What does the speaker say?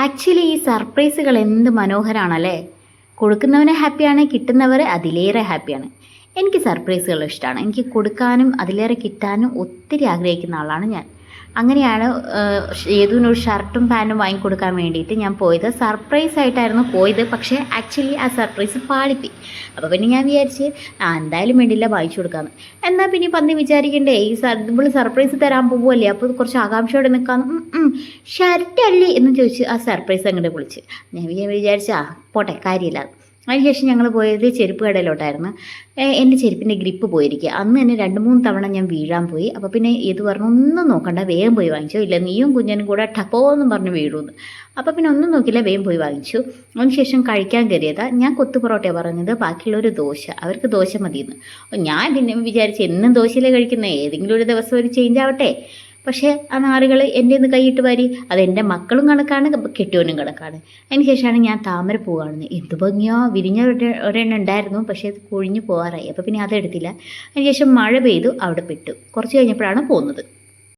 Actually ഈ സർപ്രൈസുകൾ എന്ത് മനോഹരമാണല്ലേ. കൊടുക്കുന്നവന് ഹാപ്പിയാണ്, കിട്ടുന്നവർ അതിലേറെ ഹാപ്പിയാണ്. എനിക്ക് സർപ്രൈസുകൾ ഇഷ്ടമാണ്. എനിക്ക് കൊടുക്കാനും അതിലേറെ കിട്ടാനും ഒത്തിരി ആഗ്രഹിക്കുന്ന ആളാണ് ഞാൻ. അങ്ങനെയാണ് ഏതൊരു ഷർട്ടും പാൻറ്റും വാങ്ങിക്കൊടുക്കാൻ വേണ്ടിയിട്ട് ഞാൻ പോയത്. സർപ്രൈസ് ആയിട്ടായിരുന്നു പോയത്, പക്ഷേ ആക്ച്വലി ആ സർപ്രൈസ് പാളിപ്പോയി. അപ്പോൾ പിന്നെ ഞാൻ വിചാരിച്ച് എന്തായാലും വേണ്ടിയില്ല, വാങ്ങിച്ചു കൊടുക്കാമെന്ന്. എന്നാൽ പിന്നെ പന്നി വിചാരിക്കണ്ടേ, നമ്മൾ സർപ്രൈസ് തരാൻ പോകുമല്ലേ, അപ്പോൾ കുറച്ച് ആകാംക്ഷയോടെ നിൽക്കാമെന്ന്. ഷർട്ടല്ലേ എന്ന് ചോദിച്ച് ആ സർപ്രൈസ് അങ്ങോട്ട് വിളിച്ച് ഞാൻ വിചാരിച്ച പോട്ടെ കാര്യമില്ല. അതിനുശേഷം ഞങ്ങൾ പോയത് ചെരുപ്പ് കടയിലോട്ടായിരുന്നു. എൻ്റെ ചെരുപ്പിൻ്റെ ഗ്രിപ്പ് പോയിരിക്കുക. അന്ന് തന്നെ 2-3 തവണ ഞാൻ വീഴാൻ പോയി. അപ്പോൾ പിന്നെ ഇത് പറഞ്ഞു ഒന്നും നോക്കണ്ട, വേഗം പോയി വാങ്ങിച്ചോ, ഇല്ല നീയും കുഞ്ഞനും കൂടെ ടപ്പോ എന്നും പറഞ്ഞ് വീഴുമെന്ന്. അപ്പോൾ പിന്നെ ഒന്നും നോക്കില്ല, വേഗം പോയി വാങ്ങിച്ചു. അതിനുശേഷം കഴിക്കാൻ കയറിയതാ. ഞാൻ കൊത്തു പൊറോട്ടയാണ് പറഞ്ഞത്, ബാക്കിയുള്ളൊരു ദോശ, അവർക്ക് ദോശ മതിയെന്ന്. ഞാൻ പിന്നെ വിചാരിച്ച് എന്നും ദോശയിലേ കഴിക്കുന്നത്, ഏതെങ്കിലും ഒരു ദിവസം ഒരു ചേഞ്ച് ആവട്ടെ. പക്ഷേ ആ നാറുകൾ എൻ്റെ ഒന്ന് കൈയിട്ട് വാരി, അതെൻ്റെ മക്കളും കണക്കാണ്, കെട്ടിയവനും കണക്കാണ്. അതിന് ശേഷമാണ് ഞാൻ താമരപ്പൂ കാണുന്നത്. എന്ത് ഭംഗിയോ, വിരിഞ്ഞ ഒരെണ്ണം ഉണ്ടായിരുന്നു, പക്ഷേ അത് കൊഴിഞ്ഞു പോകാറായി. അപ്പോൾ പിന്നെ അതെടുത്തില്ല. അതിന് ശേഷം മഴ പെയ്തു, അവിടെ പെട്ടു. കുറച്ച് കഴിഞ്ഞപ്പോഴാണ് പോകുന്നത്.